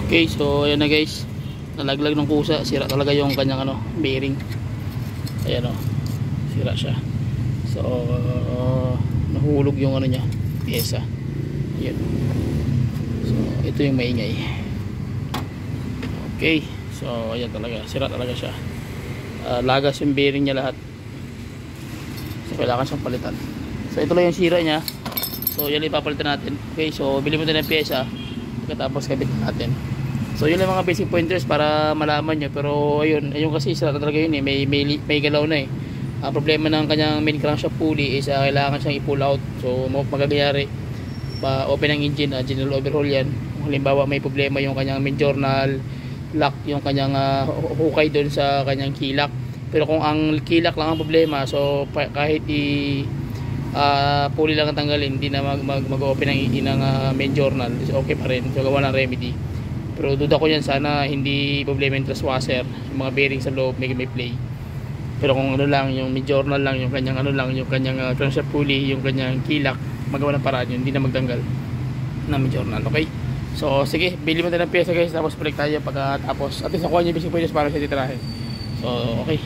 Okay, so ayan na guys, nalaglag ng kusa, sira talaga yung kanyang bearing. Ayan sira siya. So nahulog yung niya, pyesa. Ayan. So ito yung maingay. Okay, so ayan talaga, sira talaga siya. Lagas yung bearing niya lahat. So kailangan siyang palitan. So ito lang yung sira niya. So yan ipapalitan natin. Okay, so bili mo din ng pyesa, pagkatapos kabit natin. So yun lang mga basic pointers para malaman nyo. Pero ayun kasi sira talaga yun may galaw na Ang problema ng kanyang main crankshaft pulley is kailangan siyang i-pull out. So magagayari pa open ang engine, general overhaul yan. Kung halimbawa may problema yung kanyang main journal lock, yung kanyang hukay doon sa kanyang kilak. Pero kung ang kilak lang ang problema, so kahit pulley lang ang tanggalin, hindi na mag-open ang engine ng main journal, is okay pa rin. So gawa ng remedy. Pero duda ko yan, sana hindi problema yung thrust washer, yung mga bearing sa loob may play. Pero kung lang yung main journal lang, yung kanyang yung kanyang crankshaft pulley, yung kanyang kilak, magawa ng paraan yun, hindi na magtanggal ng main journal. Okay, so sige, bili mo tayo ng pyesa guys, tapos balik tayo pagkatapos at least nakuha nyo yung basic pointers para sa titirahin. So okay.